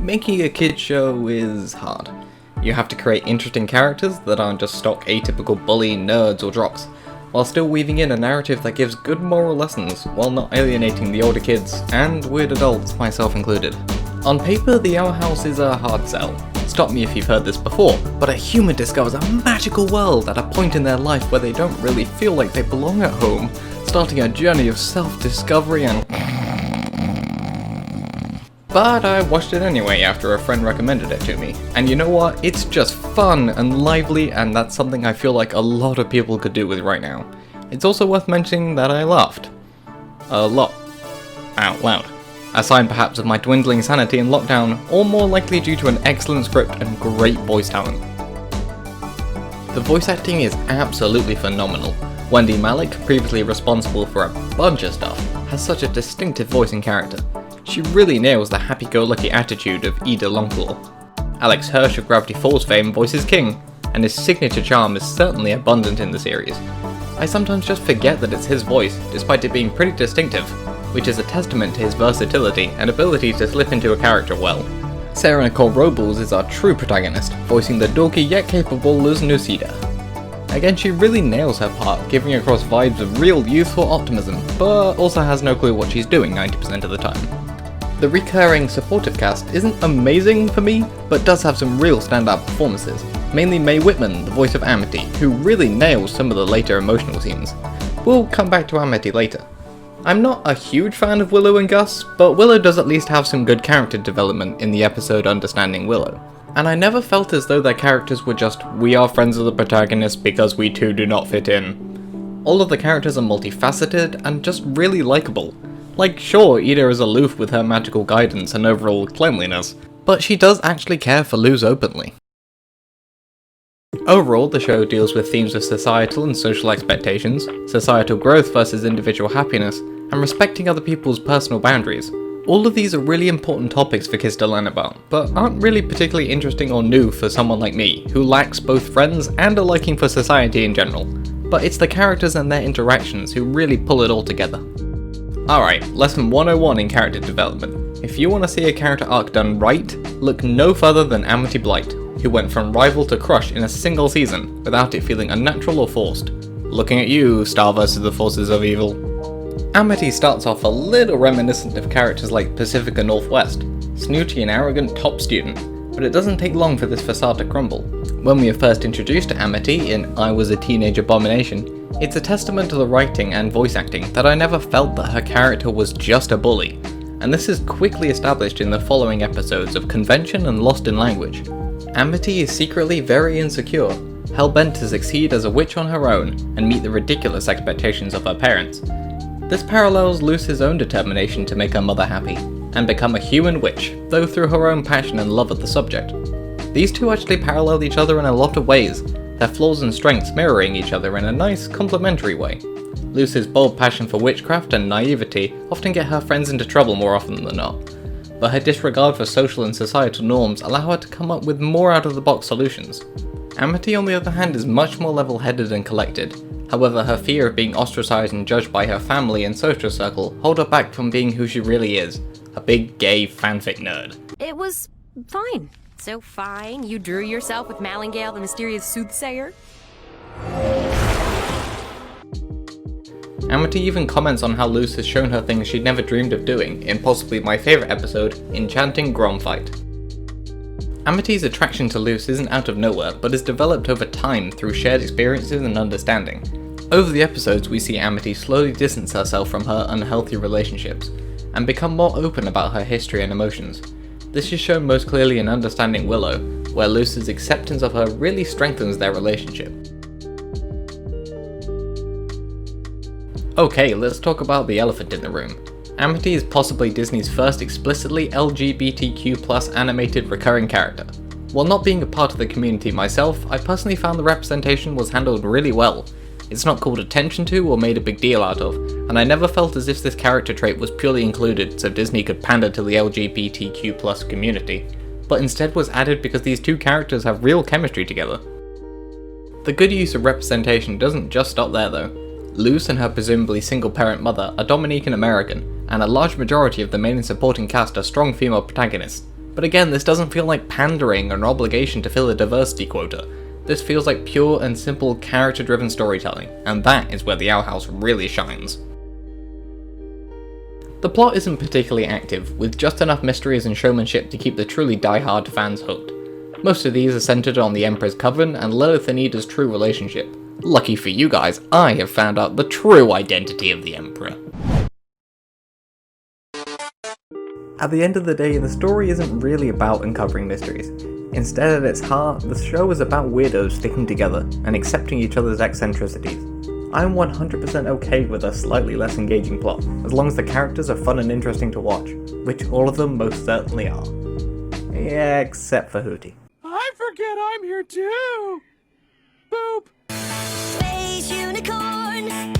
Making a kids show is hard. You have to create interesting characters that aren't just stock atypical bully, nerds, or jocks, while still weaving in a narrative that gives good moral lessons while not alienating the older kids, and weird adults, myself included. On paper, the powerhouse is a hard sell. Stop me if you've heard this before, but a human discovers a magical world at a point in their life where they don't really feel like they belong at home, starting a journey of self-discovery and... But I watched it anyway after a friend recommended it to me, and you know what, it's just fun and lively, and that's something I feel like a lot of people could do with right now. It's also worth mentioning that I laughed. A lot. Out loud. A sign perhaps of my dwindling sanity in lockdown, or more likely due to an excellent script and great voice talent. The voice acting is absolutely phenomenal. Wendy Malick, previously responsible for a bunch of stuff, has such a distinctive voice and character. She really nails the happy-go-lucky attitude of Ida Longclaw. Alex Hirsch of Gravity Falls fame voices King, and his signature charm is certainly abundant in the series. I sometimes just forget that it's his voice, despite it being pretty distinctive, which is a testament to his versatility and ability to slip into a character well. Sarah Nicole Robles is our true protagonist, voicing the dorky yet capable Luz Noceda. Again, she really nails her part, giving across vibes of real youthful optimism, but also has no clue what she's doing 90% of the time. The recurring supportive cast isn't amazing for me, but does have some real standout performances, mainly Mae Whitman, the voice of Amity, who really nails some of the later emotional scenes. We'll come back to Amity later. I'm not a huge fan of Willow and Gus, but Willow does at least have some good character development in the episode Understanding Willow. And I never felt as though their characters were just, we are friends of the protagonist because we too do not fit in. All of the characters are multifaceted and just really likeable. Like, sure, Ida is aloof with her magical guidance and overall cleanliness, but she does actually care for Luz openly. Overall, the show deals with themes of societal and social expectations, societal growth versus individual happiness, and respecting other people's personal boundaries. All of these are really important topics for kids to learn about, but aren't really particularly interesting or new for someone like me, who lacks both friends and a liking for society in general. But it's the characters and their interactions who really pull it all together. Alright, lesson 101 in character development. If you want to see a character arc done right, look no further than Amity Blight, who went from rival to crush in a single season, without it feeling unnatural or forced. Looking at you, Star vs. the Forces of Evil. Amity starts off a little reminiscent of characters like Pacifica Northwest, snooty and arrogant top student, but it doesn't take long for this facade to crumble. When we are first introduced to Amity in I Was a Teenage Abomination, it's a testament to the writing and voice acting that I never felt that her character was just a bully, and this is quickly established in the following episodes of Convention and Lost in Language. Amity is secretly very insecure, hell-bent to succeed as a witch on her own and meet the ridiculous expectations of her parents. This parallels Luz's own determination to make her mother happy, and become a human witch, though through her own passion and love of the subject. These two actually parallel each other in a lot of ways, their flaws and strengths mirroring each other in a nice, complementary way. Luz's bold passion for witchcraft and naivety often get her friends into trouble more often than not, but her disregard for social and societal norms allow her to come up with more out-of-the-box solutions. Amity, on the other hand, is much more level-headed and collected. However, her fear of being ostracized and judged by her family and social circle hold her back from being who she really is, a big gay fanfic nerd. It was fine. So fine, you drew yourself with Malingale, the mysterious soothsayer? Amity even comments on how Luz has shown her things she'd never dreamed of doing in possibly my favourite episode, Enchanting Gromfight. Amity's attraction to Luz isn't out of nowhere, but is developed over time through shared experiences and understanding. Over the episodes, we see Amity slowly distance herself from her unhealthy relationships, and become more open about her history and emotions. This is shown most clearly in Understanding Willow, where Luz's acceptance of her really strengthens their relationship. Okay, let's talk about the elephant in the room. Amity is possibly Disney's first explicitly LGBTQ+ animated recurring character. While not being a part of the community myself, I personally found the representation was handled really well. It's not called attention to or made a big deal out of, and I never felt as if this character trait was purely included so Disney could pander to the LGBTQ+ community, but instead was added because these two characters have real chemistry together. The good use of representation doesn't just stop there though. Luz and her presumably single-parent mother are Dominican American, and a large majority of the main and supporting cast are strong female protagonists, But again, this doesn't feel like pandering or an obligation to fill a diversity quota. This feels like pure and simple character-driven storytelling, and that is where the Owl House really shines. The plot isn't particularly active, with just enough mysteries and showmanship to keep the truly die-hard fans hooked. Most of these are centered on the Emperor's Coven and Lilith and Ida's true relationship. Lucky for you guys, I have found out the true identity of the Emperor. At the end of the day, the story isn't really about uncovering mysteries. Instead, at its heart, the show is about weirdos sticking together and accepting each other's eccentricities. I'm 100% okay with a slightly less engaging plot, as long as the characters are fun and interesting to watch, which all of them most certainly are. Yeah, except for Hootie. I forget I'm here too! Boop! Space unicorn,